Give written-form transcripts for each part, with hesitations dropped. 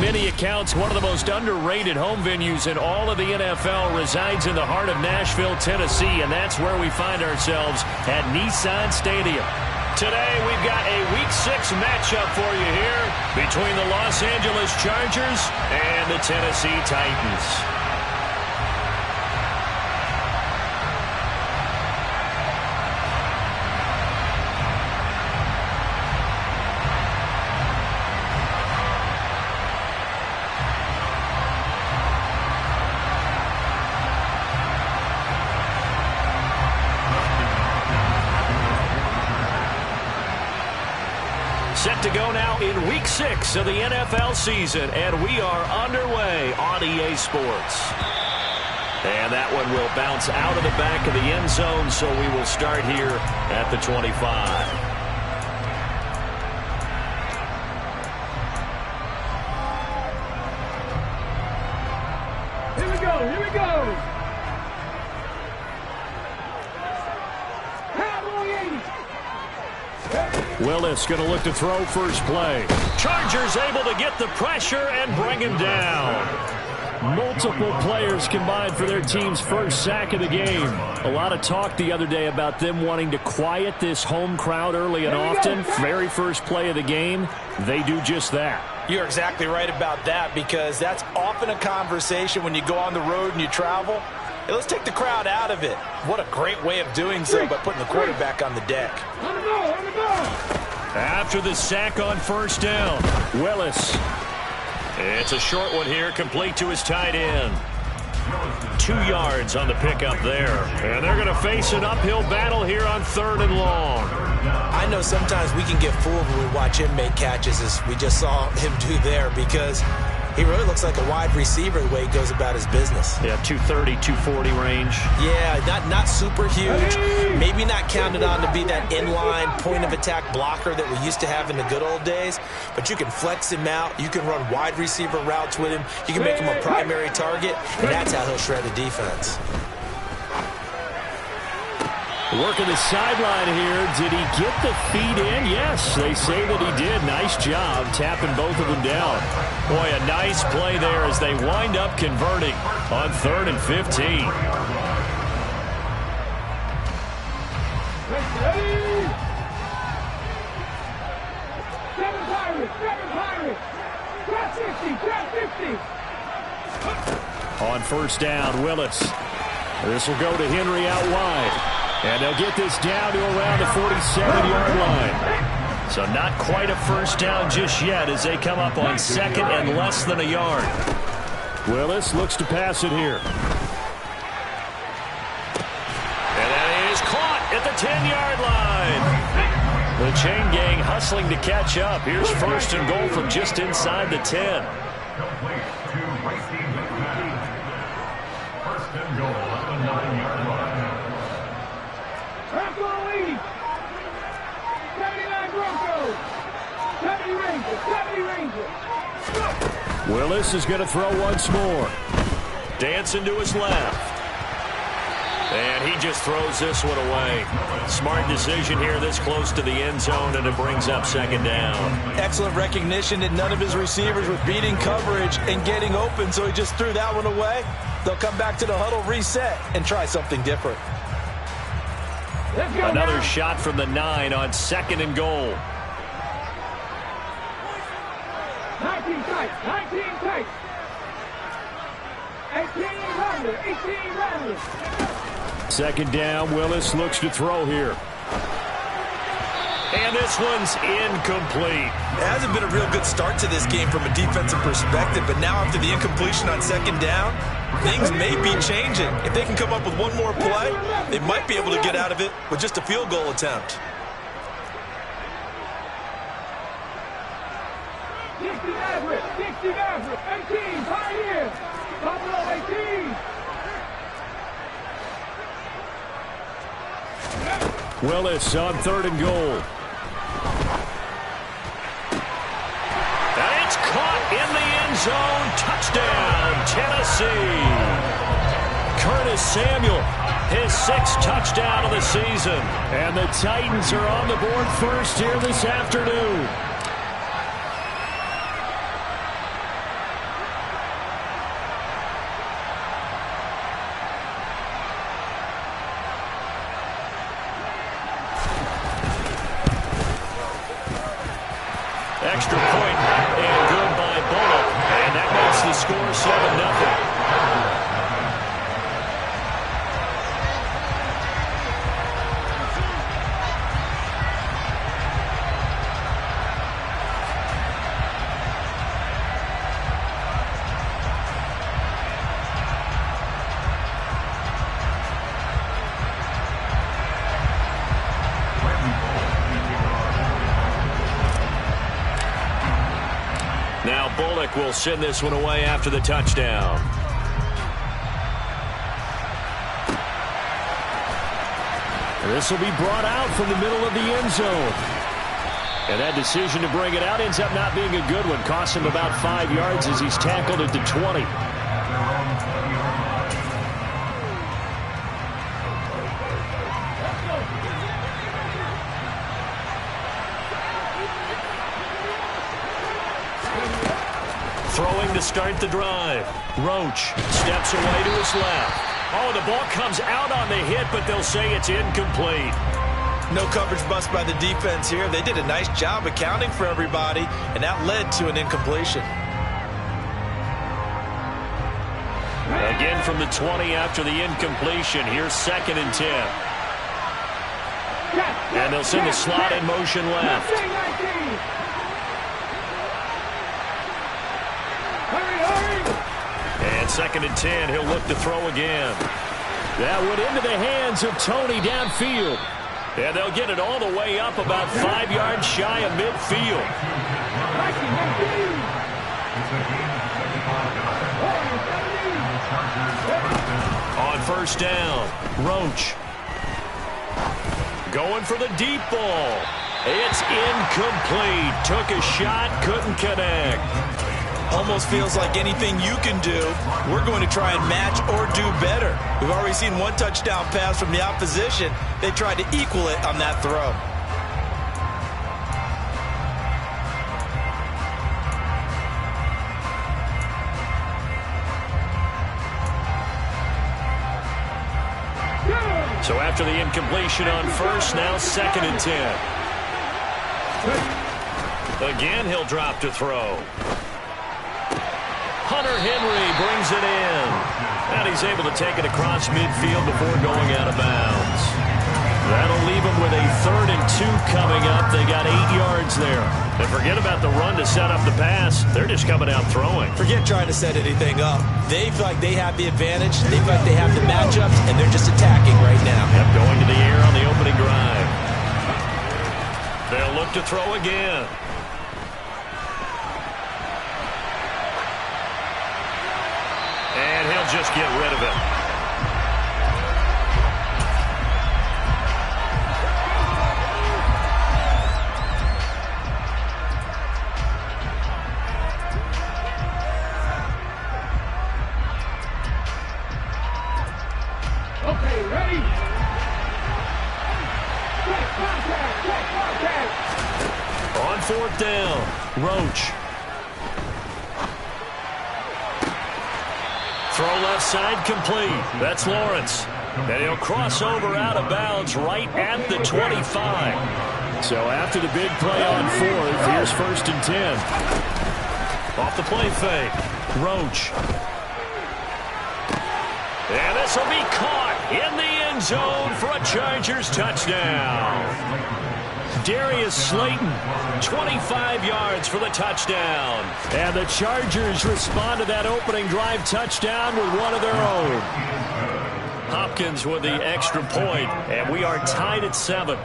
many accounts, one of the most underrated home venues in all of the NFL resides in the heart of Nashville, Tennessee, and that's where we find ourselves at Nissan Stadium. Today, we've got a Week 6 matchup for you here between the Los Angeles Chargers and the Tennessee Titans. Set to go now in Week 6 of the NFL season, and we are underway on EA Sports. And that one will bounce out of the back of the end zone, so we will start here at the 25. Here we go, here we go. Willis going to look to throw first play. Chargers able to get the pressure and bring him down. Multiple players combined for their team's first sack of the game. A lot of talk the other day about them wanting to quiet this home crowd early and often. Very first play of the game, they do just that. You're exactly right about that, because that's often a conversation when you go on the road and you travel. Hey, let's take the crowd out of it. What a great way of doing so by putting the quarterback on the deck. After the sack on first down, Willis. It's a short one here, complete to his tight end. 2 yards on the pickup there. And they're going to face an uphill battle here on 3rd and long. I know sometimes we can get fooled when we watch him make catches, as we just saw him do there, because he really looks like a wide receiver the way he goes about his business. Yeah, 230, 240 range. Yeah, not super huge. Maybe not counted on to be that inline point-of-attack blocker that we used to have in the good old days. But you can flex him out. You can run wide receiver routes with him. You can make him a primary target, and that's how he'll shred the defense. Working the sideline here. Did he get the feet in? Yes, they say that he did. Nice job tapping both of them down. Boy, a nice play there as they wind up converting on 3rd and 15. On first down, Willis. This will go to Henry out wide. And they'll get this down to around the 47-yard line. So not quite a first down just yet as they come up on 2nd and less than a yard. Willis looks to pass it here. And that is caught at the 10-yard line. The chain gang hustling to catch up. Here's 1st and goal from just inside the 10. 1st and goal at the 9-yard line. Willis is going to throw once more. Dancing to his left. And he just throws this one away. Smart decision here this close to the end zone, and it brings up 2nd down. Excellent recognition that none of his receivers were beating coverage and getting open, so he just threw that one away. They'll come back to the huddle, reset, and try something different. Another shot from the 9 on 2nd and goal. 19 tight, 19 tight. 18 rounders, 18 rounders. 2nd down, Willis looks to throw here. And this one's incomplete. It hasn't been a real good start to this game from a defensive perspective, but now after the incompletion on 2nd down, things may be changing. If they can come up with one more play, they might be able to get out of it with just a field goal attempt. 60 average, 18, Pioneer, Buffalo 18. Willis on 3rd and goal. And it's caught in the end zone. Touchdown, Tennessee. Curtis Samuel, his 6th touchdown of the season. And the Titans are on the board first here this afternoon. Quick will send this one away after the touchdown. This will be brought out from the middle of the end zone. And that decision to bring it out ends up not being a good one. Costs him about 5 yards as he's tackled at the 20. Throwing to start the drive. Roach steps away to his left. Oh, the ball comes out on the hit, but they'll say it's incomplete. No coverage bust by the defense here. They did a nice job accounting for everybody, and that led to an incompletion. Again from the 20 after the incompletion. Here's 2nd and 10. And they'll send the slot in motion left. And 2nd and 10, he'll look to throw again. That went into the hands of Tony downfield. And they'll get it all the way up about 5 yards shy of midfield. On 1st down, Roach. Going for the deep ball. It's incomplete. Took a shot, couldn't connect. Almost feels like anything you can do, we're going to try and match or do better. We've already seen one touchdown pass from the opposition. They tried to equal it on that throw. So after the incompletion on 1st, now 2nd and 10. Again, he'll drop to throw. Hunter Henry brings it in. And he's able to take it across midfield before going out of bounds. That'll leave them with a 3rd and 2 coming up. They got 8 yards there. And forget about the run to set up the pass. They're just coming out throwing. Forget trying to set anything up. They feel like they have the advantage. They feel like they have the matchups, and they're just attacking right now. Yep, going to the air on the opening drive. They'll look to throw again. And he'll just get rid of it. Okay, ready? Check contact. On 4th down, Roach. Throw left side complete. That's Lawrence. And he'll cross over out of bounds right at the 25. So after the big play on 4th, here's 1st and 10. Off the play fake. Roach. And this will be caught in the end zone for a Chargers touchdown. Darius Slayton, 25 yards for the touchdown. And the Chargers respond to that opening drive touchdown with one of their own. Hopkins with the extra point, and we are tied at 7.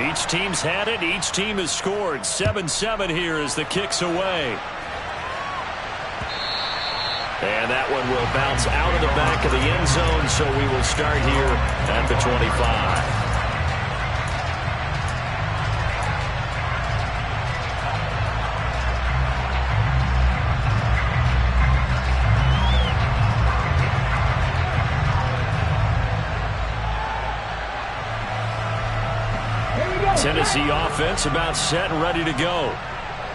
Each team's had it. Each team has scored. 7-7 here as the kick's away. And that one will bounce out of the back of the end zone, so we will start here at the 25. Tennessee offense about set and ready to go.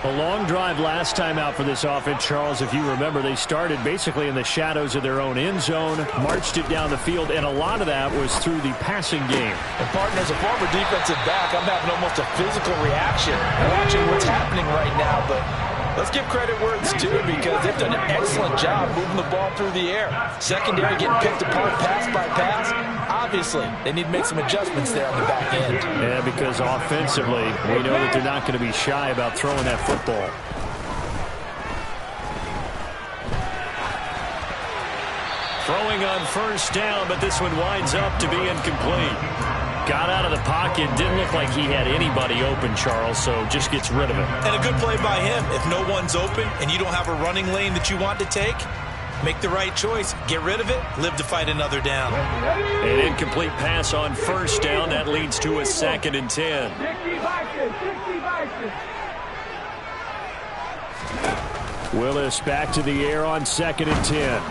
A long drive last time out for this offense, Charles. If you remember, they started basically in the shadows of their own end zone, marched it down the field, and a lot of that was through the passing game. And, partner, as a former defensive back, I'm having almost a physical reaction watching what's happening right now. But let's give credit where it's due because they've done an excellent job moving the ball through the air. Secondary getting picked apart pass by pass. Obviously, they need to make some adjustments there on the back end. Yeah, because offensively, we know that they're not going to be shy about throwing that football. Throwing on 1st down, but this one winds up to be incomplete. Got out of the pocket. Didn't look like he had anybody open, Charles, so just gets rid of it. And a good play by him. If no one's open and you don't have a running lane that you want to take, make the right choice. Get rid of it. Live to fight another down. An incomplete pass on first down. That leads to a 2nd and 10. Willis back to the air on 2nd and 10.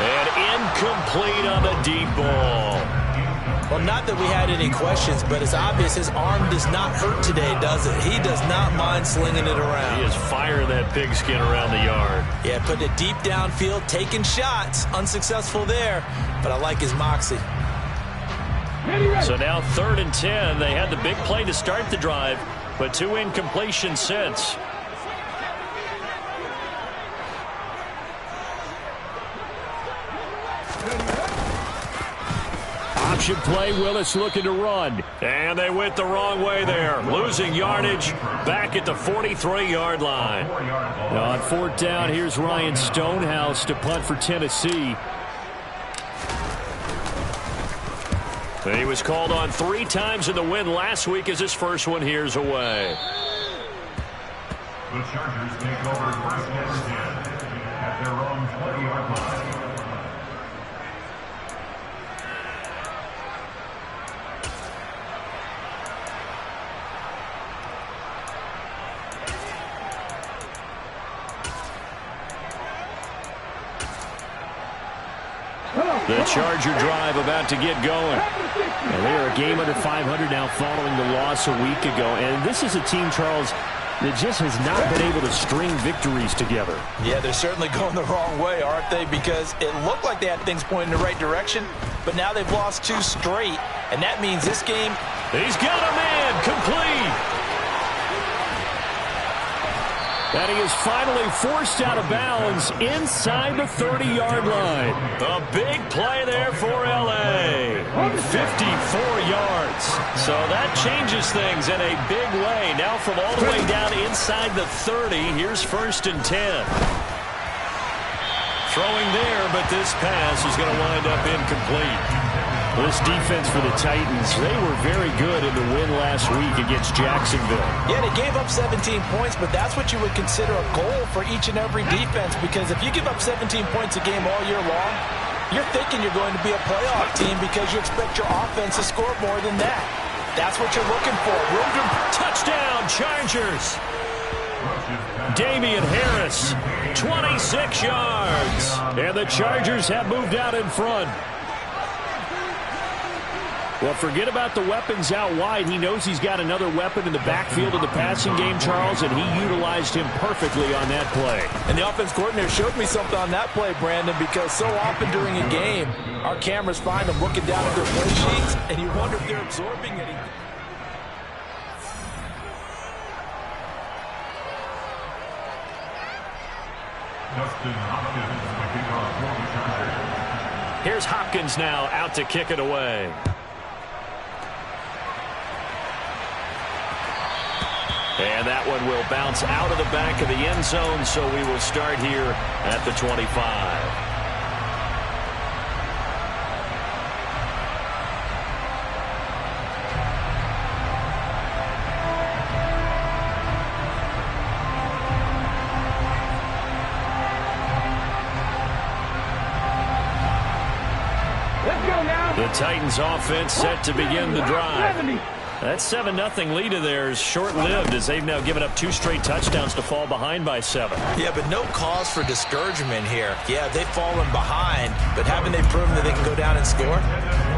And incomplete on the deep ball. Well, not that we had any questions, but it's obvious his arm does not hurt today, does it? He does not mind slinging it around. He is firing that pigskin around the yard. Yeah, putting it deep downfield, taking shots. Unsuccessful there, but I like his moxie. So now 3rd and 10. They had the big play to start the drive, but 2 incompletions since. Option play, Willis looking to run. And they went the wrong way there. Losing yardage back at the 43-yard line. Now on 4th down, here's Ryan Stonehouse to punt for Tennessee. He was called on 3 times in the win last week as his first one here's away. The Chargers take over 1st and 10 at their own 20-yard line. The Charger drive about to get going. And they are a game under 500 now following the loss a week ago. And this is a team, Charles, that just has not been able to string victories together. Yeah, they're certainly going the wrong way, aren't they? Because it looked like they had things pointing in the right direction, but now they've lost 2 straight. And that means this game... He's got a man complete. And he is finally forced out of bounds inside the 30-yard line. A big play there for L.A. 54 yards. So that changes things in a big way. Now from all the way down inside the 30, here's 1st and 10. Throwing there, but this pass is going to wind up incomplete. This defense for the Titans, they were very good in the win last week against Jacksonville. Yeah, they gave up 17 points, but that's what you would consider a goal for each and every defense, because if you give up 17 points a game all year long, you're thinking you're going to be a playoff team because you expect your offense to score more than that. That's what you're looking for. Touchdown, Chargers. Damian Harris, 26 yards. And the Chargers have moved out in front. Well, forget about the weapons out wide. He knows he's got another weapon in the backfield of the passing game, Charles, and he utilized him perfectly on that play. And the offense coordinator showed me something on that play, Brandon, because so often during a game, our cameras find them looking down at their play sheets, and you wonder if they're absorbing anything. Here's Hopkins now out to kick it away. And that one will bounce out of the back of the end zone, so we will start here at the 25. The Titans offense set to begin the drive. That 7-0 lead of theirs short-lived as they've now given up 2 straight touchdowns to fall behind by 7. Yeah, but no cause for discouragement here. Yeah, they've fallen behind, but haven't they proven that they can go down and score?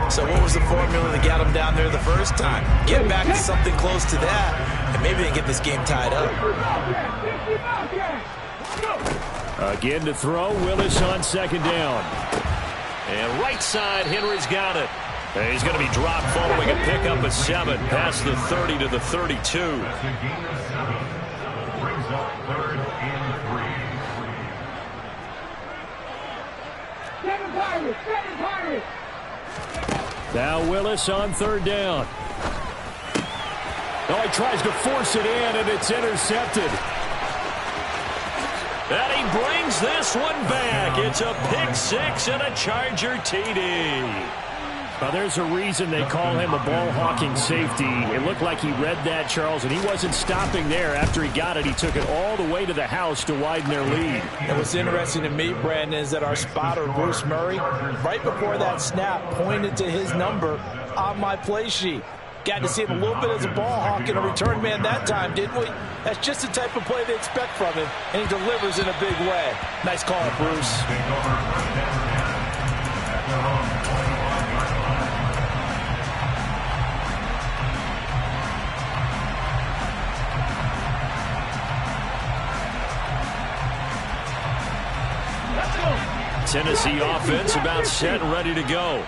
So what was the formula that got them down there the first time? Get back to something close to that, and maybe they can get this game tied up. Again to throw, Willis on 2nd down. And right side, Henry's got it. And he's going to be dropped following a pickup of 7 past the 30 to the 32. That's a gain of 7. Brings up 3rd and 3. Now Willis on 3rd down. Oh, he tries to force it in, and it's intercepted. And he brings this one back. It's a pick 6 and a Charger TD. Well, there's a reason they call him a ball-hawking safety. It looked like he read that, Charles, and he wasn't stopping there. After he got it, he took it all the way to the house to widen their lead. And what's interesting to me, Brandon, is that our spotter, Bruce Murray, right before that snap, pointed to his number on my play sheet. Got to see him a little bit as a ball hawk and a return man that time, didn't we? That's just the type of play they expect from him, and he delivers in a big way. Nice call, Bruce. Tennessee offense about set and ready to go.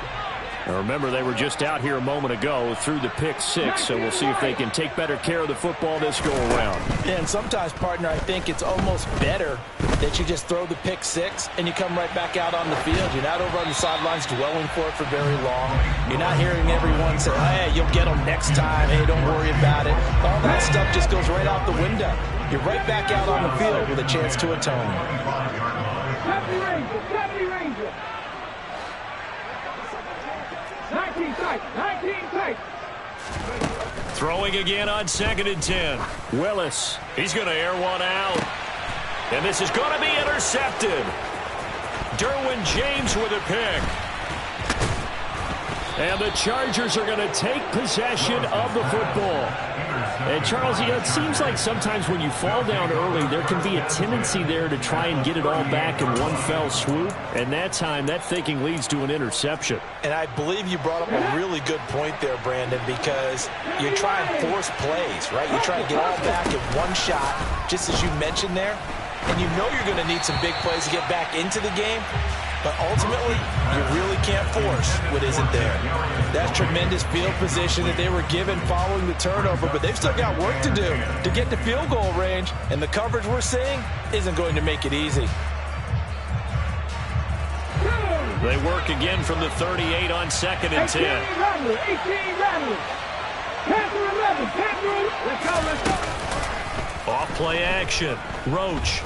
Now remember, they were just out here a moment ago through the pick six, so we'll see if they can take better care of the football this go around. Yeah, and sometimes, partner, I think it's almost better that you just throw the pick six and you come right back out on the field. You're not over on the sidelines dwelling for it for very long. You're not hearing everyone say, hey, you'll get them next time. Hey, don't worry about it. All that stuff just goes right out the window. You're right back out on the field with a chance to atone. 70 Ranger. 19 tight, 19 tight. Throwing again on 2nd and 10. Willis, he's going to air one out. And this is going to be intercepted. Derwin James with a pick. And the Chargers are going to take possession of the football. And, Charles, you know, it seems like sometimes when you fall down early, there can be a tendency there to try and get it all back in one fell swoop. And that time, that thinking leads to an interception. And I believe you brought up a really good point there, Brandon, because you try and force plays, right? You try to get all back in one shot, just as you mentioned there. And you know you're going to need some big plays to get back into the game. But ultimately, you really can't force what isn't there. That's tremendous field position that they were given following the turnover, but they've still got work to do to get to field goal range, and the coverage we're seeing isn't going to make it easy. They work again from the 38 on 2nd and 10. 18 Rattler. Panther 11, Panther. Let's go, let's go. Off play action. Roach.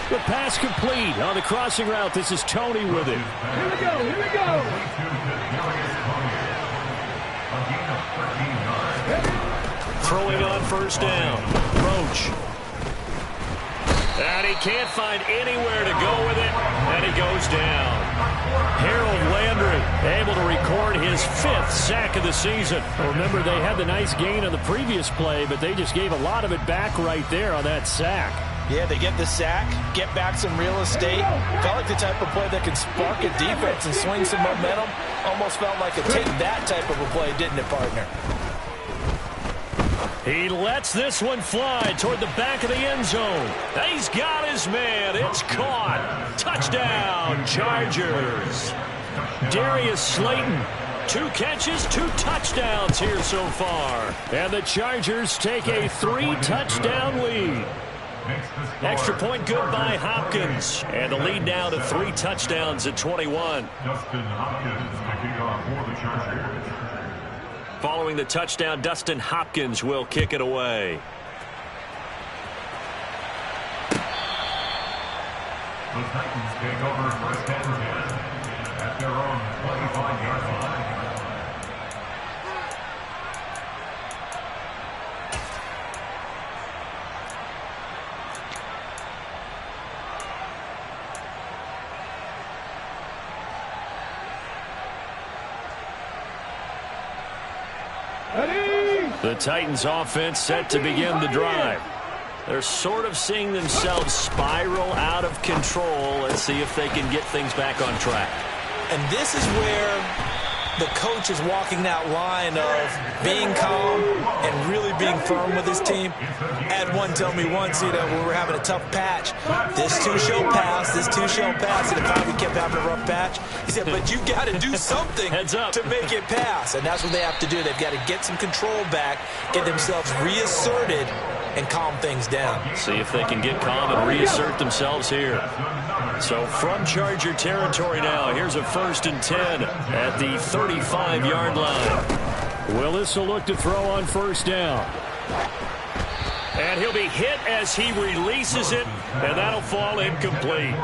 The pass complete on the crossing route. This is Tony with it. Here we go, here we go. Throwing on 1st down. Roach. And he can't find anywhere to go with it. And he goes down. Harold Landry able to record his 5th sack of the season. Remember, they had the nice gain on the previous play, but they just gave a lot of it back right there on that sack. Yeah, they get the sack, get back some real estate. Felt like the type of play that could spark a defense and swing some momentum. Almost felt like a take that type of a play, didn't it, partner? He lets this one fly toward the back of the end zone. He's got his man. It's caught. Touchdown, Chargers. Darius Slayton, 2 catches, 2 touchdowns here so far. And the Chargers take a 3-touchdown lead. Extra point good by Hopkins. And the lead now to 3 touchdowns at 21. Dustin Hopkins to kick off for the Chargers. Following the touchdown, Dustin Hopkins will kick it away. The Titans take over 1st and 10 at their own 25-yard line. The Titans offense set to begin the drive. They're sort of seeing themselves spiral out of control. Let's see if they can get things back on track. And this is where the coach is walking that line of being calm and really being firm with his team. I had one tell me once, you know, when we were having a tough patch, this too shall pass, this too shall pass. And if we kept having a rough patch, he said, but you got to do something Heads up. to make it pass. And that's what they have to do. They've got to get some control back, get themselves reasserted, and calm things down. See if they can get calm and reassert themselves here. So from Charger territory now, here's a 1st and 10 at the 35-yard line. Willis will look to throw on 1st down. And he'll be hit as he releases it, and that'll fall incomplete.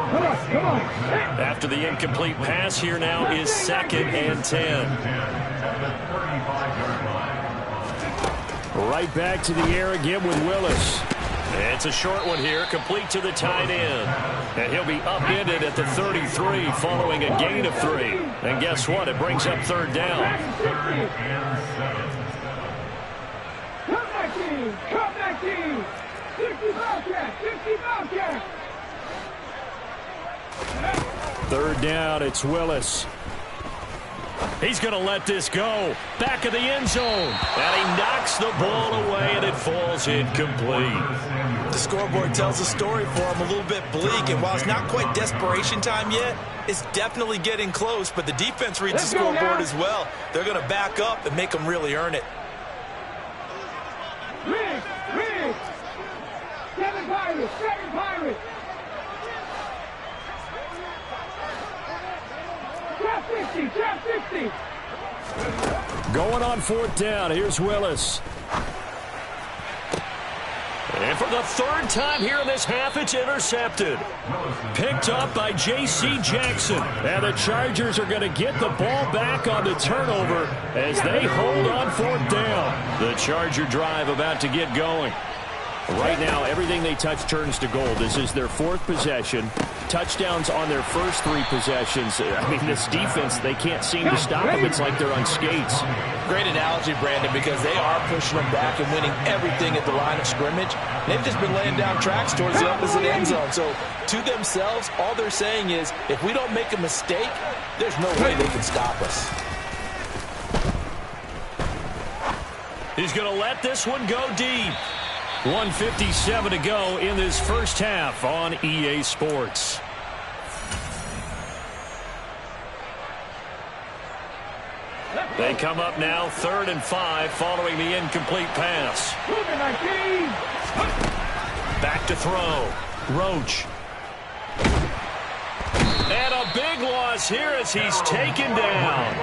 After the incomplete pass, here now is 2nd and 10. Right back to the air again with Willis. It's a short one here, complete to the tight end. And he'll be upended at the 33 following a gain of 3. And guess what? It brings up 3rd down. Comeback team! 60 Bobcats! 60 Bobcats! 3rd down, it's Willis. He's going to let this go. Back of the end zone. And he knocks the ball away, and it falls incomplete. The scoreboard tells the story for him, a little bit bleak. And while it's not quite desperation time yet, it's definitely getting close. But the defense reads the scoreboard as well. They're going to back up and make them really earn it. Riggs! 7 Pirates! 7 Pirates! Trap 60! Trap 60! Going on 4th down. Here's Willis. And for the 3rd time here in this half, it's intercepted. Picked up by J.C. Jackson. And the Chargers are going to get the ball back on the turnover as they hold on 4th down. The Charger drive about to get going. Right now, everything they touch turns to gold. This is their 4th possession. Touchdowns on their first 3 possessions. I mean, this defense, they can't seem to stop them. It's like they're on skates. Great analogy, Brandon, because they are pushing them back and winning everything at the line of scrimmage. They've just been laying down tracks towards the opposite end zone. So, to themselves, all they're saying is, if we don't make a mistake, there's no way they can stop us. He's going to let this one go deep. 1:57 to go in this first half on EA Sports. They come up now 3rd and 5 following the incomplete pass. Back to throw. Roach. And a big loss here as he's taken down.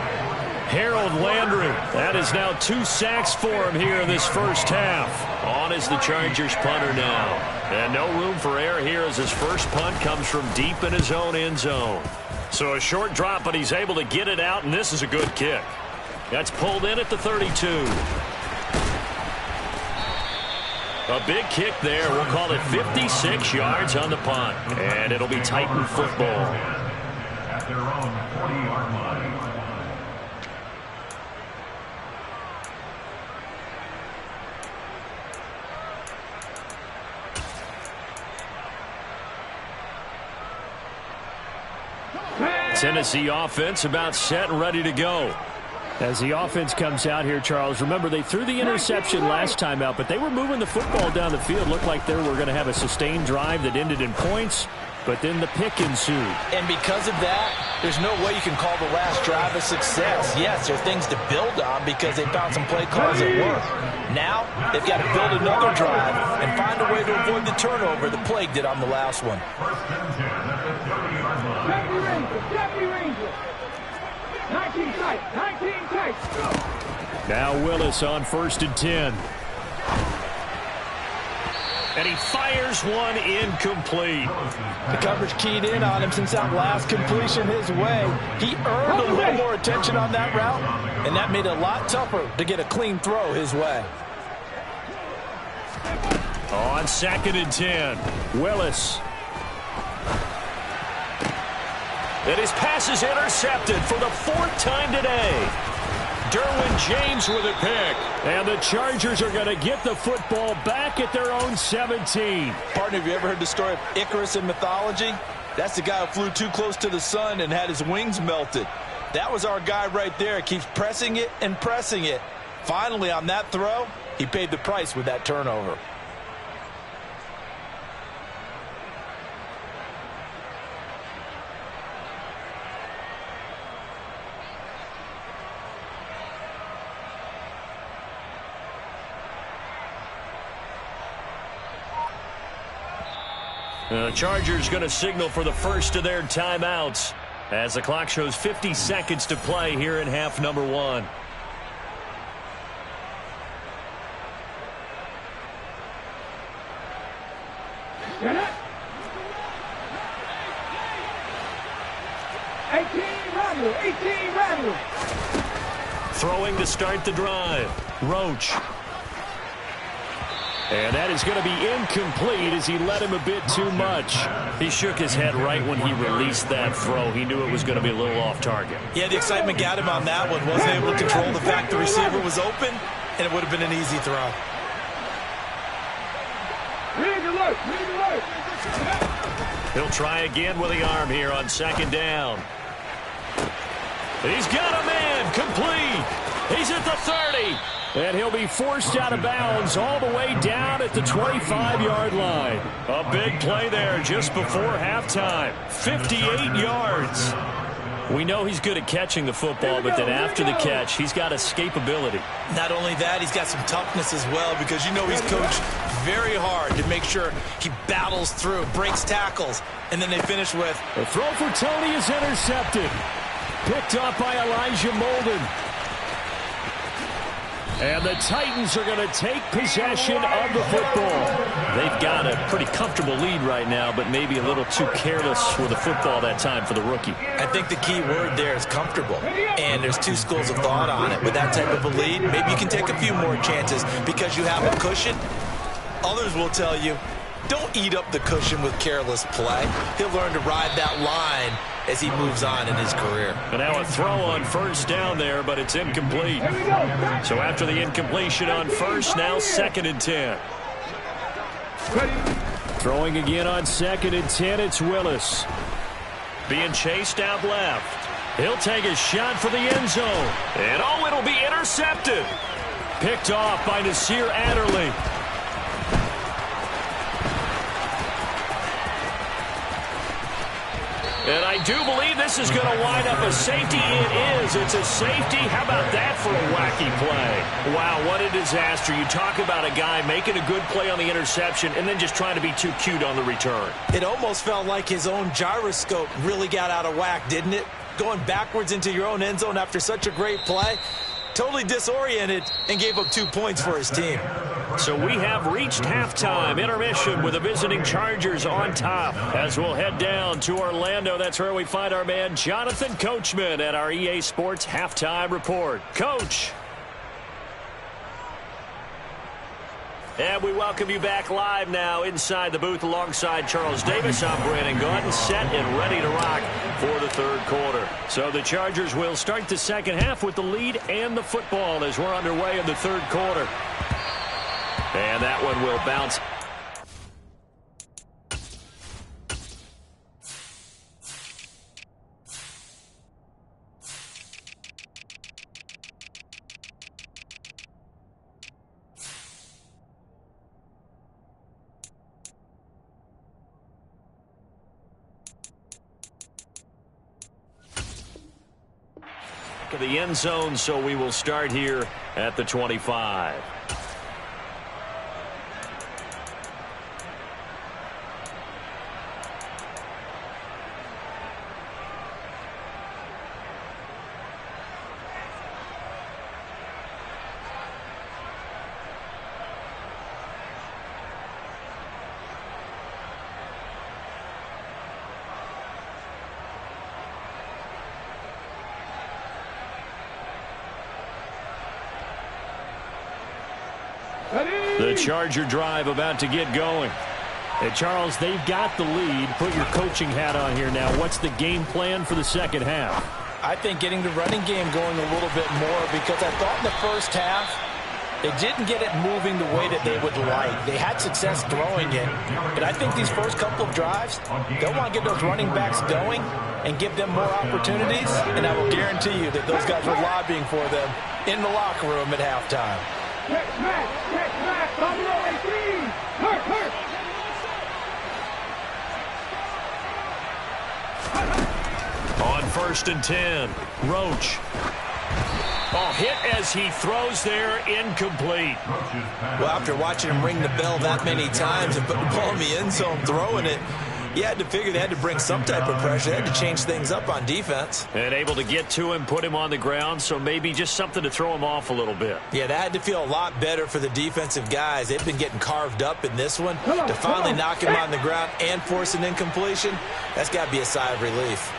Harold Landry. That is now 2 sacks for him here in this first half. On is the Chargers punter now. And no room for error here as his first punt comes from deep in his own end zone. So a short drop, but he's able to get it out, and this is a good kick. That's pulled in at the 32. A big kick there. We'll call it 56 yards on the punt. And it'll be Titan football. At their own 40-yard line. Tennessee offense about set and ready to go. As the offense comes out here, Charles, remember they threw the interception last time out, but they were moving the football down the field. Looked like they were going to have a sustained drive that ended in points, but then the pick ensued. And because of that, there's no way you can call the last drive a success. Yes, there are things to build on because they found some play calls that work. Now, they've got to build another drive and find a way to avoid the turnover that plagued it on the last one. Deputy Ranger. 19 tight. 19 tight. Now Willis on 1st and 10. And he fires one incomplete. The coverage keyed in on him since that last completion his way. He earned a little more attention on that route, and that made it a lot tougher to get a clean throw his way. On 2nd and 10, Willis. And his pass is intercepted for the 4th time today. Derwin James with a pick. And the Chargers are going to get the football back at their own 17. Partner, have you ever heard the story of Icarus in mythology? That's the guy who flew too close to the sun and had his wings melted. That was our guy right there. Keeps pressing it and pressing it. Finally, on that throw, he paid the price with that turnover. The Chargers going to signal for the first of their timeouts as the clock shows 50 seconds to play here in half number 1. Get it. 18 Randall. 18 Randall. Throwing to start the drive. Roach. And that is going to be incomplete as he led him a bit too much. He shook his head right when he released that throw. He knew it was going to be a little off target. Yeah, the excitement got him on that one. Wasn't able to control the fact the receiver was open, and it would have been an easy throw. He'll try again with the arm here on second down. He's got a man complete. He's at the 30. And he'll be forced out of bounds all the way down at the 25-yard line. A big play there just before halftime. 58 yards. We know he's good at catching the football, but then after the catch, he's got escapability. Not only that, he's got some toughness as well, because you know he's coached very hard to make sure he battles through, breaks tackles, and then they finish with... The throw for Tony is intercepted. Picked up by Elijah Molden. And the Titans are going to take possession of the football. They've got a pretty comfortable lead right now, but maybe a little too careless with the football that time for the rookie. I think the key word there is comfortable. And there's two schools of thought on it. With that type of a lead, maybe you can take a few more chances because you have a cushion. Others will tell you, don't eat up the cushion with careless play. He'll learn to ride that line as he moves on in his career. And now a throw on first down there, but it's incomplete. So after the incompletion on first, now 2nd and 10. Throwing again on 2nd and 10, it's Willis. Being chased out left. He'll take a shot for the end zone. And oh, it'll be intercepted. Picked off by Nasir Adderley. And I do believe this is going to wind up a safety. It is. It's a safety. How about that for a wacky play? Wow, what a disaster. You talk about a guy making a good play on the interception and then just trying to be too cute on the return. It almost felt like his own gyroscope really got out of whack, didn't it? Going backwards into your own end zone after such a great play. Totally disoriented and gave up 2 points for his team. So we have reached halftime intermission with the visiting Chargers on top. As we'll head down to Orlando, that's where we find our man Jonathan Coachman at our EA Sports Halftime Report. Coach. And we welcome you back live now inside the booth alongside Charles Davis. I'm Brandon Gordon, set and ready to rock for the third quarter. So the Chargers will start the second half with the lead and the football as we're underway in the third quarter. And that one will bounce. The end zone, so we will start here at the 25. The Charger drive about to get going. Hey, Charles, they've got the lead. Put your coaching hat on here now. What's the game plan for the second half? I think getting the running game going a little bit more, because I thought in the first half they didn't get it moving the way that they would like. They had success throwing it, but I think these first couple of drives, they'll want to get those running backs going and give them more opportunities, and I will guarantee you that those guys were lobbying for them in the locker room at halftime. Check back, Buffalo 18. Hurt. On 1st and 10, Roach. Oh, hit as he throws there, incomplete. Well, after watching him ring the bell that many times and put the ball in the end zone, throwing it, You had to figure they had to bring some type of pressure. They had to change things up on defense. And able to get to him, put him on the ground, so maybe just something to throw him off a little bit. Yeah, that had to feel a lot better for the defensive guys. They've been getting carved up in this one. To finally knock him on the ground and force an incompletion, that's got to be a sigh of relief.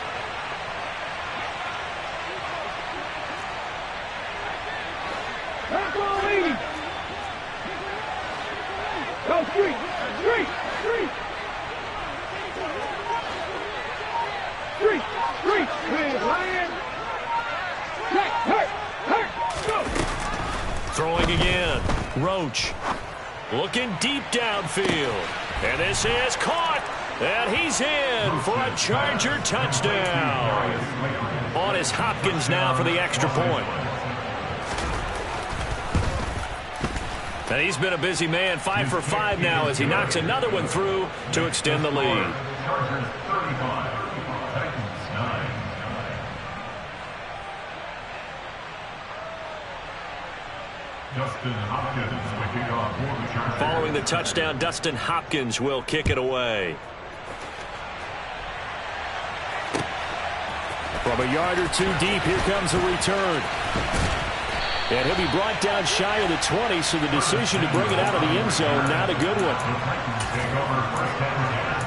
Go street, street, street. Street, street, with Lion. Check, hurt, go. Throwing again. Roach looking deep downfield. And this is caught. And he's in for a Charger touchdown. On is Hopkins now for the extra point. And he's been a busy man, 5 for 5 now as he knocks another one through to extend the lead. Chargers 35, Titans 9. Dustin Hopkins will kick off for the Chargers. Following the touchdown, Dustin Hopkins will kick it away. From a yard or two deep, here comes a return. And he'll be brought down shy of the 20, so the decision to bring it out of the end zone, not a good one. The Titans take over first down again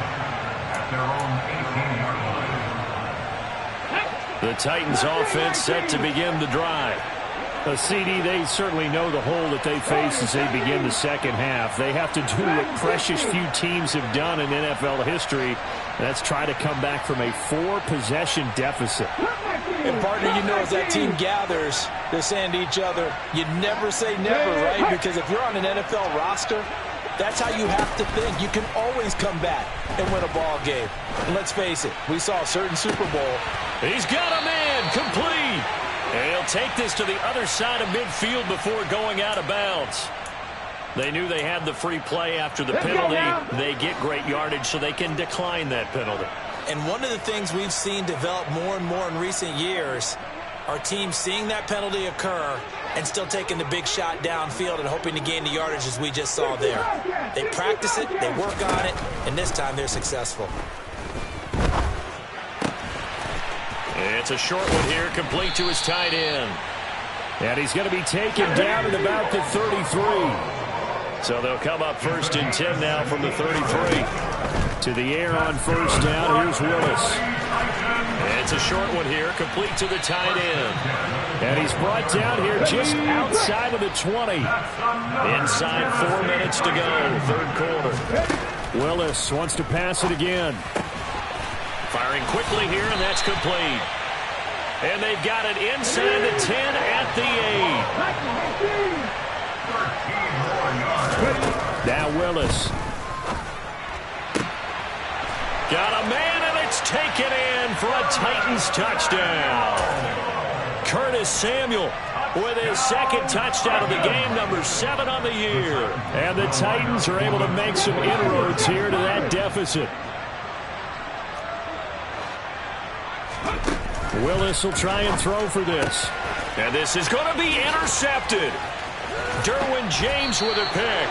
at their own 18-yard line. The Titans offense set to begin the drive. CD, they certainly know the hole that they face as they begin the second half. They have to do what precious few teams have done in NFL history. That's try to come back from a 4-possession deficit. And partner, you know, as that team gathers, they're saying to each other, you never say never, right? Because if you're on an NFL roster, that's how you have to think. You can always come back and win a ball game. And let's face it, we saw a certain Super Bowl. He's got a man complete. And he'll take this to the other side of midfield before going out of bounds. They knew they had the free play after the penalty. They get great yardage, so they can decline that penalty. And one of the things we've seen develop more and more in recent years, our team seeing that penalty occur and still taking the big shot downfield and hoping to gain the yardage as we just saw there. They practice it, they work on it, and this time they're successful. It's a short one here, complete to his tight end. And he's going to be taken down at about the 33. So they'll come up 1st and 10 now from the 33. To the air on first down, here's Willis. It's a short one here, complete to the tight end. And he's brought down here just outside of the 20. Inside 4 minutes to go, third quarter. Willis wants to pass it again. Firing quickly here, and that's complete. And they've got it inside the 10 at the 8. Now Willis. Got a man, and it's taken in for a Titans touchdown. Curtis Samuel with his second touchdown of the game, number 7 on the year. And the Titans are able to make some inroads here to that deficit. Willis will try and throw for this. And this is going to be intercepted. Derwin James with a pick.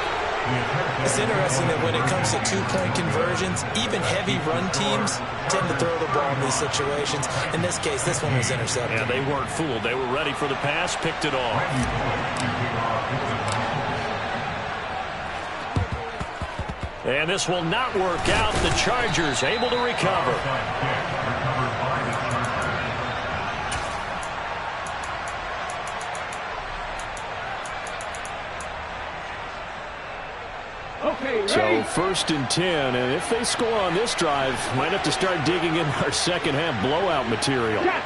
It's interesting that when it comes to two-point conversions, even heavy run teams tend to throw the ball in these situations. In this case, this one was intercepted. Yeah, they weren't fooled. They were ready for the pass, picked it off. And this will not work out. The Chargers able to recover. So 1st and 10, and if they score on this drive, might have to start digging in our second half blowout material. Check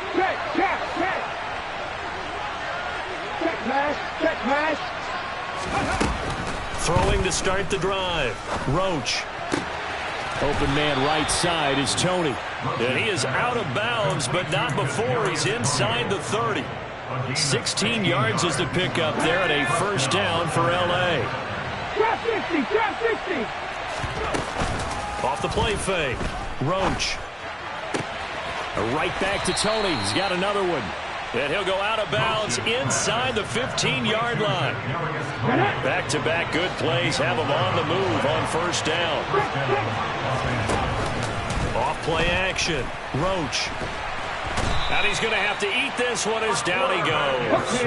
pass. Throwing to start the drive. Roach. Open man right side is Tony. And he is out of bounds, but not before he's inside the 30. 16 yards is the pickup there at a first down for L.A. Trap 60. Off the play fake. Roach. Right back to Tony. He's got another one. And he'll go out of bounds inside the 15-yard line. Back-to-back good plays have him on the move on first down. Off play action. Roach. And he's going to have to eat this one as down he goes.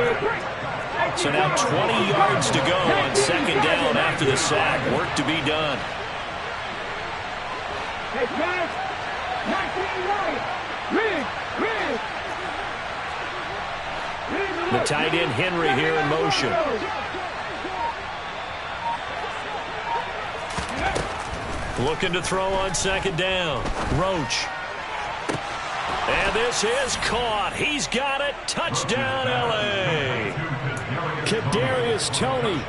So now 20 yards to go on second down after the sack. Work to be done. The tight end Henry here in motion. Looking to throw on second down. Roach. And this is caught. He's got it. Touchdown, L.A. Kadarius Toney,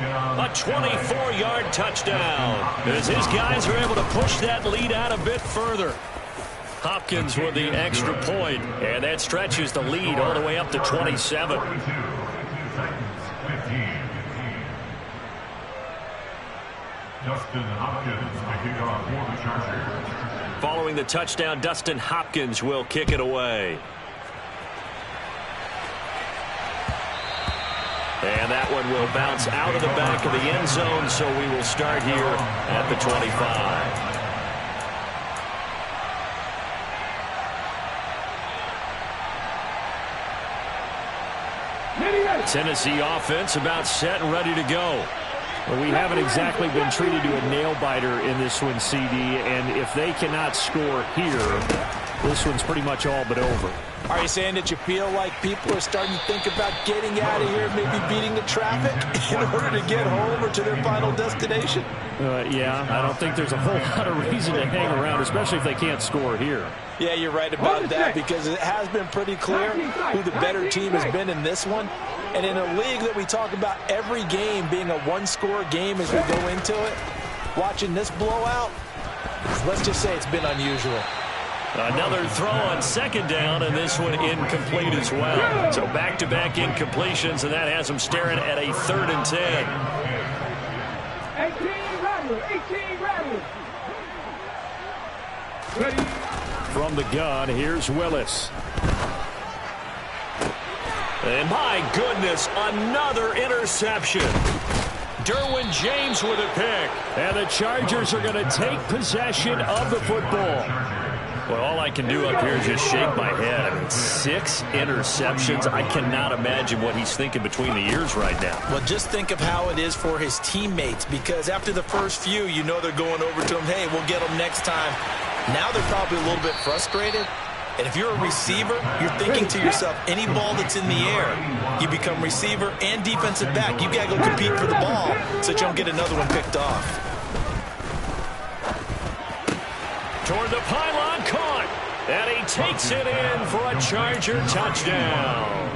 a 24-yard touchdown. As his guys are able to push that lead out a bit further. Hopkins with the extra point, and that stretches the lead all the way up to 27. Dustin Hopkins to kick off for the Chargers. Following the touchdown, Dustin Hopkins will kick it away. And that one will bounce out of the back of the end zone, so we will start here at the 25. Tennessee offense about set and ready to go. Well, we haven't exactly been treated to a nail-biter in this one, CD, and if they cannot score here, this one's pretty much all but over. Are you saying that you feel like people are starting to think about getting out of here, maybe beating the traffic in order to get home or to their final destination? Yeah, I don't think there's a whole lot of reason to hang around, especially if they can't score here. Yeah, you're right about that, because it has been pretty clear who the better team has been in this one. And in a league that we talk about every game being a one-score game as we go into it, watching this blowout, let's just say it's been unusual. Another throw on second down, and this one incomplete as well. So back-to-back incompletions, and that has them staring at a 3rd and 10. 18 rattlers. From the gun, here's Willis. And my goodness, another interception. Derwin James with a pick. And the Chargers are going to take possession of the football. Well, all I can do up here is just shake my head. I mean, 6 interceptions. I cannot imagine what he's thinking between the ears right now. Well, just think of how it is for his teammates, because after the first few, you know they're going over to him, hey, we'll get them next time. Now they're probably a little bit frustrated. And if you're a receiver, you're thinking to yourself, any ball that's in the air, you become receiver and defensive back. You got to go compete for the ball so that you don't get another one picked off. Toward the pylon, caught. And he takes it in for a Charger touchdown.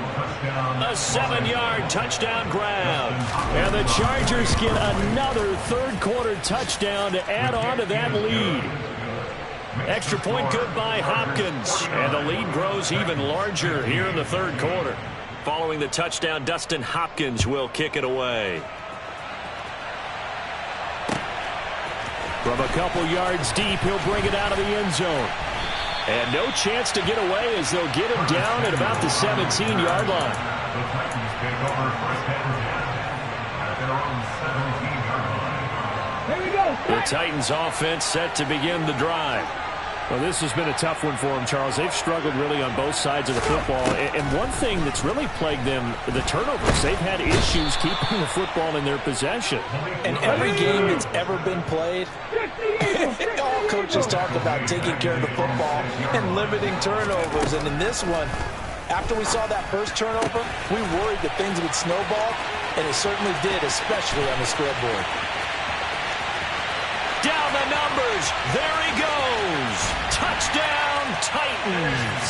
A 7-yard touchdown grab. And the Chargers get another third-quarter touchdown to add on to that lead. Extra point good by Hopkins. And the lead grows even larger here in the third quarter. Following the touchdown, Dustin Hopkins will kick it away. From a couple yards deep, he'll bring it out of the end zone. And no chance to get away as they'll get him down at about the 17-yard line. The Titans take over first and 10 at their own 17-yard line. Here we go. The Titans offense set to begin the drive. Well, this has been a tough one for them, Charles. They've struggled really on both sides of the football. And one thing that's really plagued them, the turnovers. They've had issues keeping the football in their possession. And every game that's ever been played, all coaches talk about taking care of the football and limiting turnovers. And in this one, after we saw that first turnover, we worried that things would snowball, and it certainly did, especially on the scoreboard. Down the numbers. There he goes. Touchdown, Titans.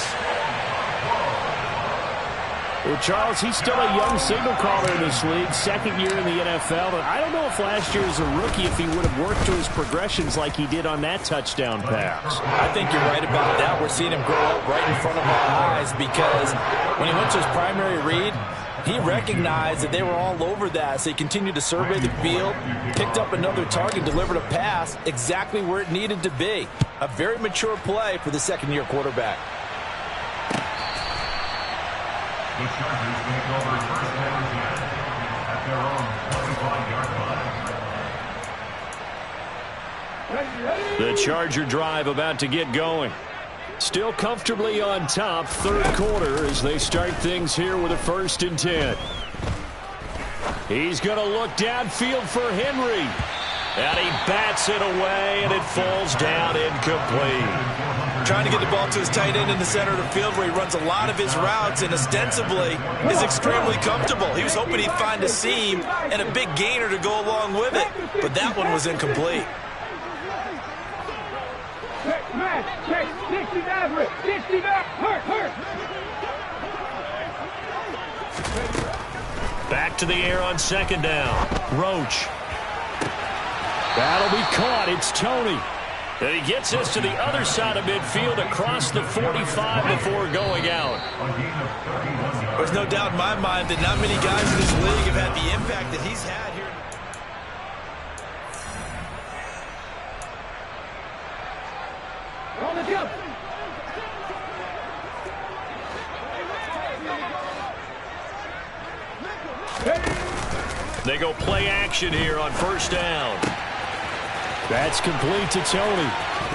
Well, Charles, he's still a young signal caller in this league, 2nd year in the NFL. And I don't know if last year as a rookie, if he would have worked through his progressions like he did on that touchdown pass. I think you're right about that. We're seeing him grow up right in front of our eyes, because when he went to his primary read, he recognized that they were all over that, so he continued to survey the field, picked up another target, delivered a pass exactly where it needed to be. A very mature play for the 2nd-year quarterback. The Chargers take over first and 10 at their own 25-yard line. The Charger drive about to get going. Still comfortably on top, third quarter as they start things here with a 1st and 10. He's going to look downfield for Henry. And he bats it away, and it falls down incomplete. Trying to get the ball to his tight end in the center of the field where he runs a lot of his routes and ostensibly is extremely comfortable. He was hoping he'd find a seam and a big gainer to go along with it, but that one was incomplete. Back to the air on 2nd down. Roach. That'll be caught. It's Tony. And he gets this to the other side of midfield across the 45 before going out. There's no doubt in my mind that not many guys in this league have had the impact that he's had here. On the jump. They go play action here on 1st down. That's complete to Tony.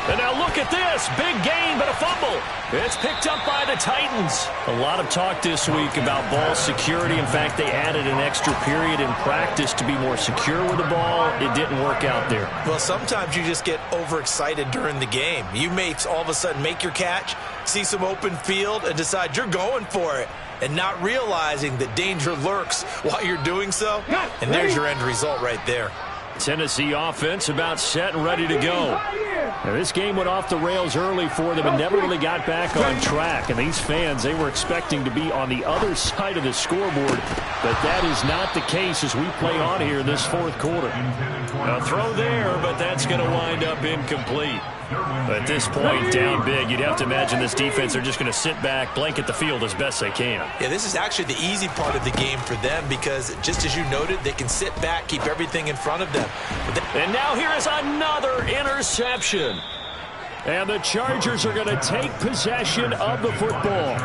And now look at this. Big gain, but a fumble. It's picked up by the Titans. A lot of talk this week about ball security. In fact, they added an extra period in practice to be more secure with the ball. It didn't work out there. Well, sometimes you just get overexcited during the game. You may all of a sudden make your catch, see some open field, and decide you're going for it, and not realizing that danger lurks while you're doing so. And there's your end result right there. Tennessee offense about set and ready to go. Now, this game went off the rails early for them and never really got back on track. And these fans, they were expecting to be on the other side of the scoreboard. But that is not the case as we play on here in this 4th quarter. A throw there, but that's going to wind up incomplete. At this point, down big, you'd have to imagine this defense, they're just going to sit back, blanket the field as best they can. Yeah, this is actually the easy part of the game for them because, just as you noted, they can sit back, keep everything in front of them. And now here is another interception. And the Chargers are going to take possession of the football.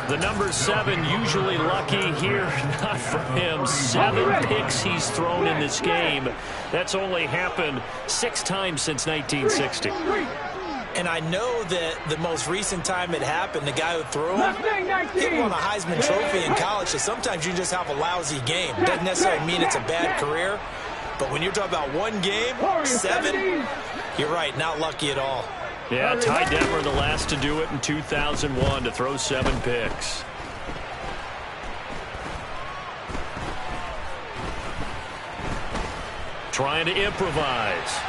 The number 7 usually lucky here, not for him. 7 picks he's thrown in this game. That's only happened 6 times since 1960. And I know that the most recent time it happened, the guy who threw him, he won a Heisman Trophy in college, so sometimes you just have a lousy game. Doesn't necessarily mean it's a bad career, but when you're talking about one game, 7, you're right, not lucky at all. Yeah, Ty Detmer, the last to do it in 2001, to throw 7 picks. Trying to improvise.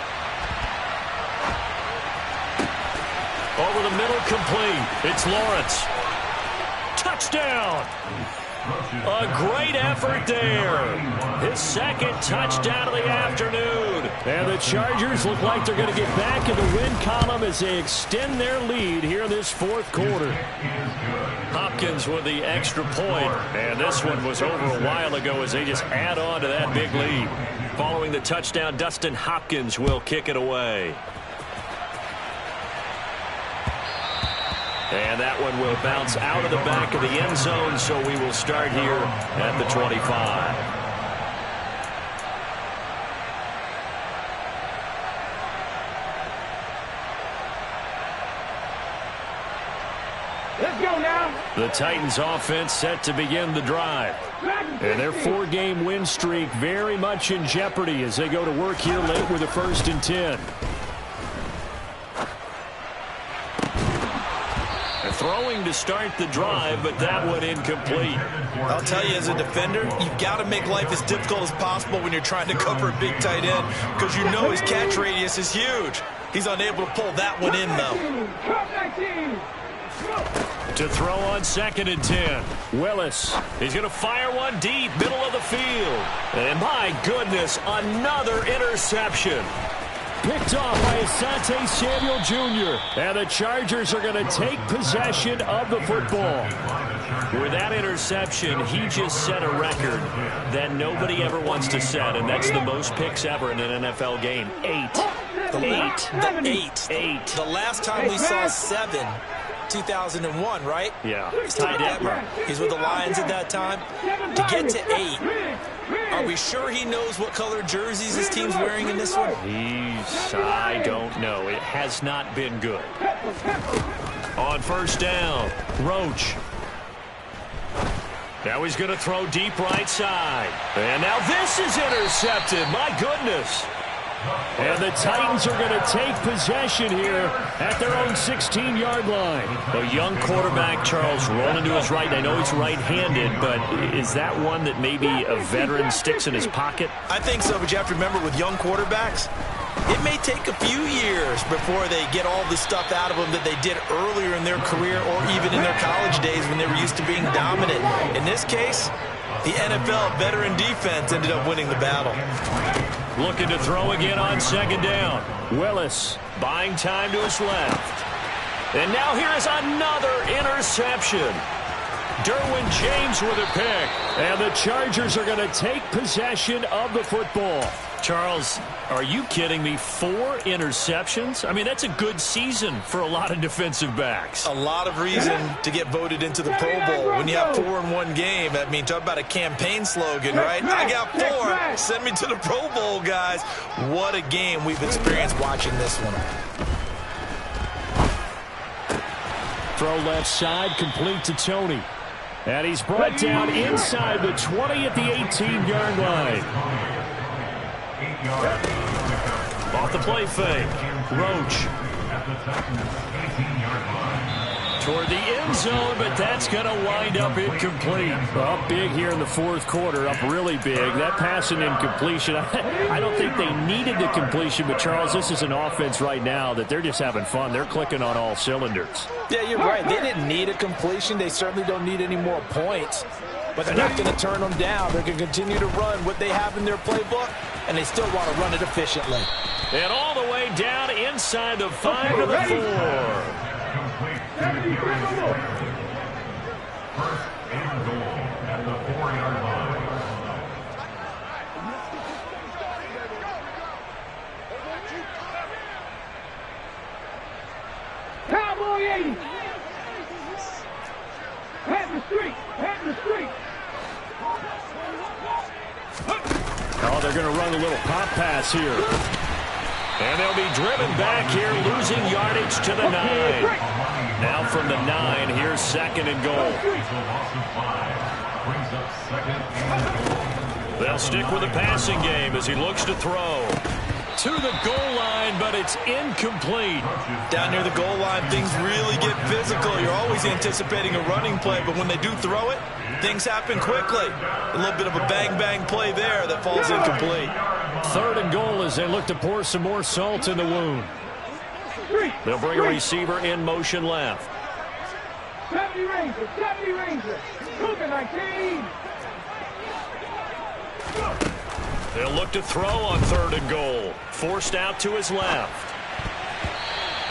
Over the middle, complete. It's Lawrence. Touchdown! A great effort there. His 2nd touchdown of the afternoon. And the Chargers look like they're going to get back in the win column as they extend their lead here in this 4th quarter. Hopkins with the extra point. And this one was over a while ago as they just add on to that big lead. Following the touchdown, Dustin Hopkins will kick it away. And that one will bounce out of the back of the end zone, so we will start here at the 25. Let's go now. The Titans offense set to begin the drive. And their 4-game win streak very much in jeopardy as they go to work here late with a 1st and 10. Throwing to start the drive, but that one incomplete. I'll tell you, as a defender, you've got to make life as difficult as possible when you're trying to cover a big tight end because you know his catch radius is huge. He's unable to pull that one in, though. To throw on 2nd and 10. Willis. He's going to fire one deep, middle of the field. And my goodness, another interception. Picked off by Asante Samuel Jr. And the Chargers are going to take possession of the football. With that interception, he just set a record that nobody ever wants to set, and that's the most picks ever in an NFL game. 8. The last time we saw 7, 2001, right? Yeah. Ty Detmer. He's with the Lions at that time. To get to 8, Are we sure he knows what color jerseys his team's wearing in this one? I don't know. It has not been good. On first down, Roach. Now he's going to throw deep right side. And now this is intercepted. My goodness. And the Titans are going to take possession here at their own 16-yard line. A young quarterback, Charles, rolling to his right. I know he's right-handed, but is that one that maybe a veteran sticks in his pocket? I think so, but you have to remember with young quarterbacks, it may take a few years before they get all the stuff out of them that they did earlier in their career or even in their college days when they were used to being dominant. In this case, the NFL veteran defense ended up winning the battle. Looking to throw again on second down. Willis buying time to his left. And now here is another interception. Derwin James with a pick. And the Chargers are going to take possession of the football. Charles, are you kidding me? 4 interceptions? I mean, that's a good season for a lot of defensive backs. A lot of reason to get voted into the Pro Bowl. When you have 4 in one game, I mean, talk about a campaign slogan, right? I got 4. Send me to the Pro Bowl, guys. What a game we've experienced watching this one. Throw left side, complete to Tony. And he's brought down inside the 20 at the 18-yard line. Off the play fake. Roach. Toward the end zone, but that's going to wind up incomplete. Up big here in the fourth quarter, up really big. That pass and incompletion, I don't think they needed the completion, but Charles, this is an offense right now that they're just having fun. They're clicking on all cylinders. Yeah, you're right. They didn't need a completion. They certainly don't need any more points. But they're not going to turn them down. They're going to continue to run what they have in their playbook, and they still want to run it efficiently. And all the way down inside the 5 to the 4. First and goal at the 4-yard line. Cowboy 80. Pat the street. Pat the street. Oh, they're going to run a little pop pass here. And they'll be driven back here, losing yardage to the 9. Now from the 9, here's second and goal. They'll stick with the passing game as he looks to throw. To the goal line, but it's incomplete. Down near the goal line, things really get physical. You're always anticipating a running play, but when they do throw it, things happen quickly. A little bit of a bang-bang play there that falls incomplete. Third and goal as they look to pour some more salt in the wound. They'll bring a receiver in motion left. 70 Rangers, 70 Rangers. Cougar 19. They'll look to throw on third and goal. Forced out to his left.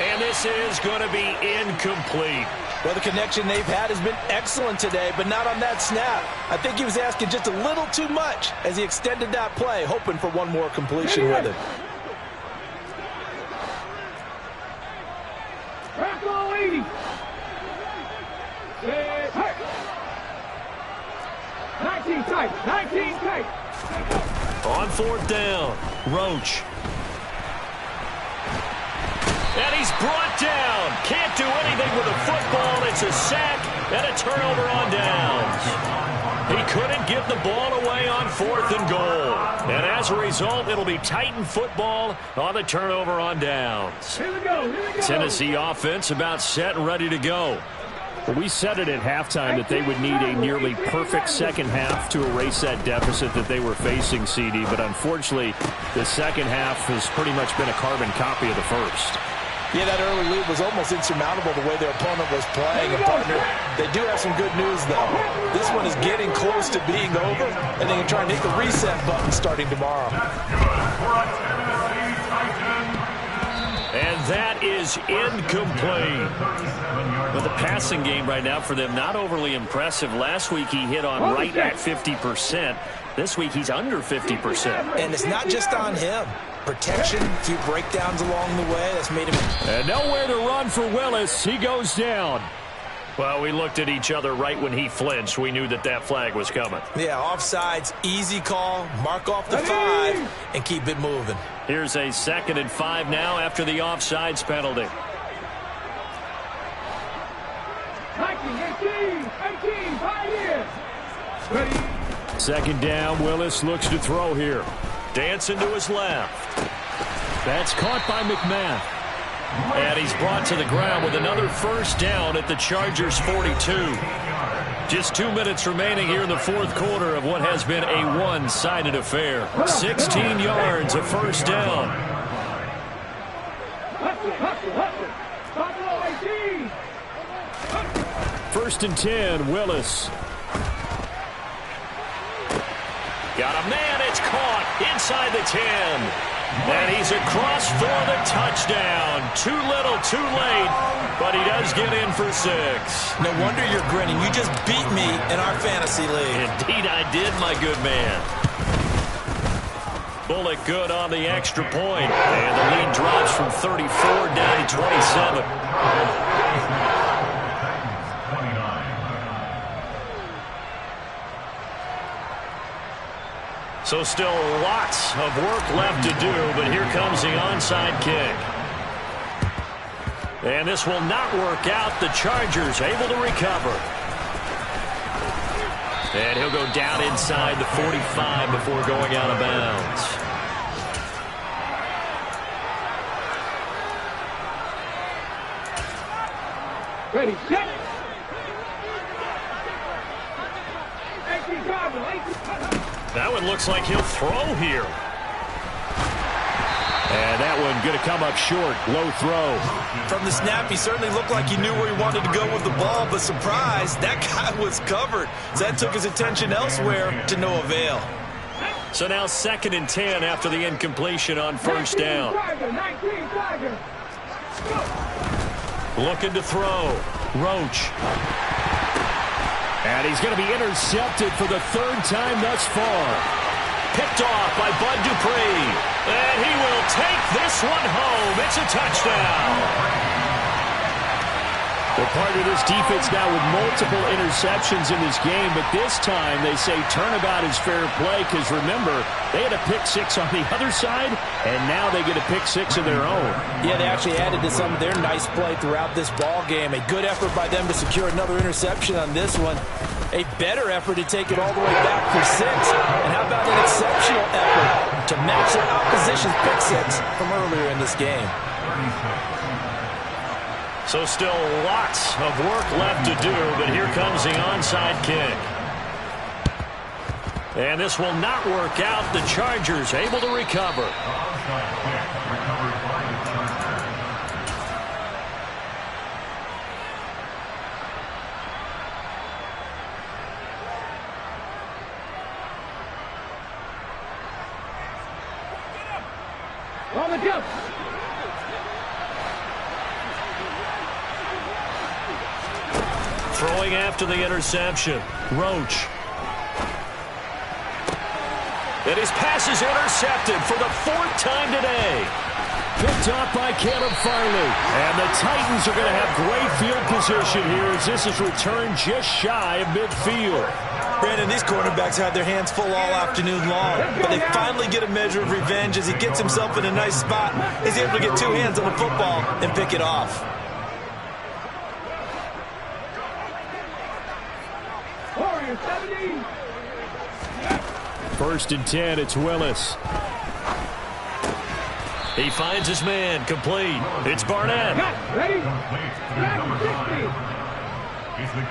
And this is going to be incomplete. Well, the connection they've had has been excellent today, but not on that snap. I think he was asking just a little too much as he extended that play, hoping for one more completion with it. Bravo 80. 19 tight. 19 tight. On fourth down, Roach. And he's brought down. Can't do anything with the football. It's a sack and a turnover on downs. He couldn't give the ball away on fourth and goal. And as a result, it'll be Titan football on the turnover on downs. Here we go. Tennessee offense about set and ready to go. Well, we said it at halftime that they would need a nearly perfect second half to erase that deficit that they were facing, CD. But unfortunately, the second half has pretty much been a carbon copy of the first. Yeah, that early lead was almost insurmountable the way their opponent was playing. And, partner, they do have some good news, though. This one is getting close to being over, and they can try and hit the reset button starting tomorrow. And that is incomplete. Well, the passing game right now for them, not overly impressive. Last week he hit on right at 50%. This week he's under 50%. And it's not just on him. Protection, a few breakdowns along the way. That's made him... And nowhere to run for Willis. He goes down. Well, we looked at each other right when he flinched. We knew that flag was coming. Yeah, offsides, easy call, mark off the 5, and keep it moving. Here's a 2nd and 5 now after the offsides penalty. 18, 5 years. Ready. 2nd down, Willis looks to throw here. Dancing to his left. That's caught by McMahon. And he's brought to the ground with another 1st down at the Chargers' 42. Just 2 minutes remaining here in the 4th quarter of what has been a one-sided affair. 16 yards, a 1st down. First and 10, Willis. Got a man, it's caught inside the 10. And he's across for the touchdown. Too little, too late, but he does get in for 6. No wonder you're grinning. You just beat me in our fantasy league. Indeed I did, my good man. Bullock good on the extra point. And the lead drops from 34 down to 27. So still lots of work left to do, but here comes the onside kick. And this will not work out. The Chargers able to recover. And he'll go down inside the 45 before going out of bounds. Ready, set. That one looks like he'll throw here. And that one going to come up short. Low throw. From the snap, he certainly looked like he knew where he wanted to go with the ball, but surprise, that guy was covered. So that took his attention elsewhere to no avail. So now 2nd and 10 after the incompletion on 1st down. Looking to throw. Roach. And he's going to be intercepted for the 3rd time thus far. Picked off by Bud Dupree. And he will take this one home. It's a touchdown. They're part of this defense now with multiple interceptions in this game, but this time they say turnabout is fair play because, remember, they had a pick 6 on the other side, and now they get a pick 6 of their own. Yeah, they actually added to some of their nice play throughout this ball game. A good effort by them to secure another interception on this one. A better effort to take it all the way back for 6. And how about an exceptional effort to match their opposition's pick 6 from earlier in this game. So still lots of work left to do, but here comes the onside kick. And this will not work out. The Chargers able to recover. Onside kick recovered by the Chargers. On the jump. Throwing after the interception. Roach. And his pass is intercepted for the 4th time today. Picked off by Caleb Farley. And the Titans are going to have great field position here as this is returned just shy of midfield. Brandon, these quarterbacks had their hands full all afternoon long, but they finally get a measure of revenge as he gets himself in a nice spot. He's able to get 2 hands on the football and pick it off. First and 10, it's Willis. He finds his man, complete. It's Barnett. Ready? Number 5. Is the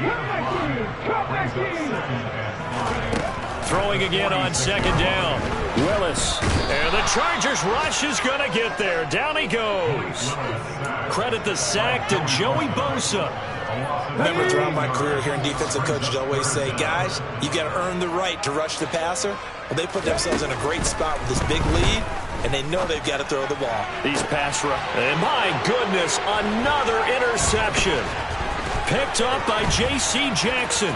Throwing again on 2nd down. Willis. And the Chargers rush is going to get there. Down he goes. Credit the sack to Joey Bosa. Remember, throughout my career here in defensive coaches always say, guys, you got to earn the right to rush the passer. Well, they put themselves in a great spot with this big lead, and they know they've got to throw the ball. These pass rush. And my goodness, another interception. Picked up by J.C. Jackson.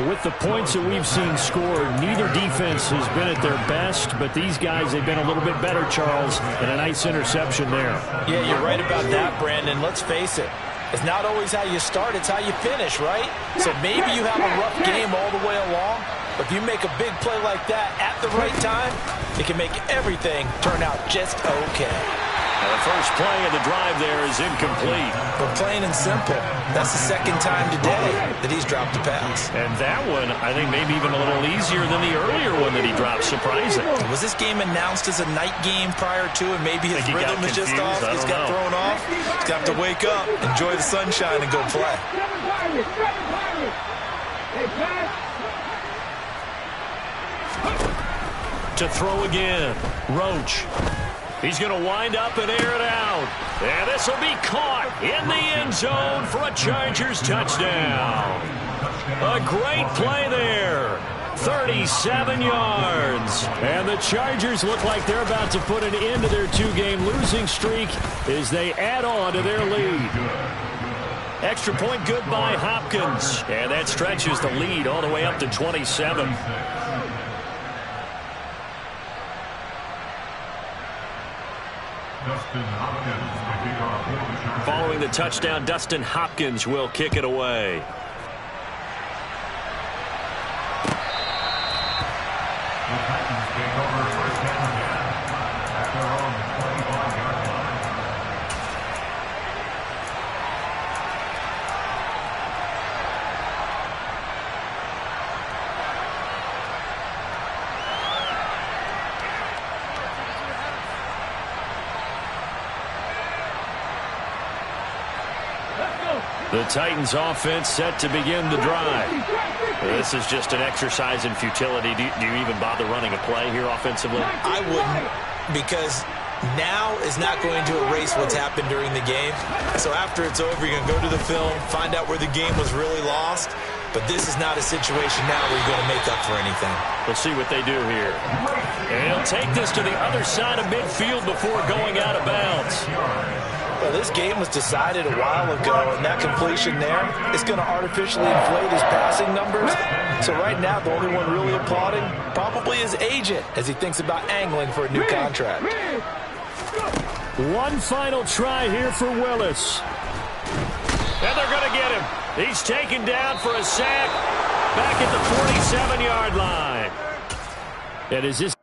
With the points that we've seen scored, neither defense has been at their best, but these guys, they've been a little bit better, Charles, and a nice interception there. Yeah, you're right about that, Brandon. Let's face it. It's not always how you start, it's how you finish, right? So maybe you have a rough game all the way along, but if you make a big play like that at the right time, it can make everything turn out just okay. Now the first play of the drive there is incomplete. But plain and simple, that's the second time today that he's dropped a pass. And that one, I think, maybe even a little easier than the earlier one that he dropped, surprising. Was this game announced as a night game prior to, and maybe his rhythm is just off? He's got thrown off. He's got to wake up, enjoy the sunshine, and go play. To throw again, Roach. He's going to wind up and air it out. And this will be caught in the end zone for a Chargers touchdown. A great play there. 37 yards. And the Chargers look like they're about to put an end to their two-game losing streak as they add on to their lead. Extra point good by Hopkins. And that stretches the lead all the way up to 27. Following the touchdown, Dustin Hopkins will kick it away. The Titans take over first down again at their own 25-yard line. The Titans offense set to begin the drive. This is just an exercise in futility. Do you even bother running a play here offensively? I wouldn't, because now is not going to erase what's happened during the game. So after it's over, you're going to go to the film, find out where the game was really lost. But this is not a situation now where you're going to make up for anything. We'll see what they do here. And he'll take this to the other side of midfield before going out of bounds. Well, this game was decided a while ago, and that completion there is going to artificially inflate his passing numbers. So right now, the only one really applauding probably his agent as he thinks about angling for a new contract. One final try here for Willis. And they're going to get him. He's taken down for a sack back at the 47-yard line. And is this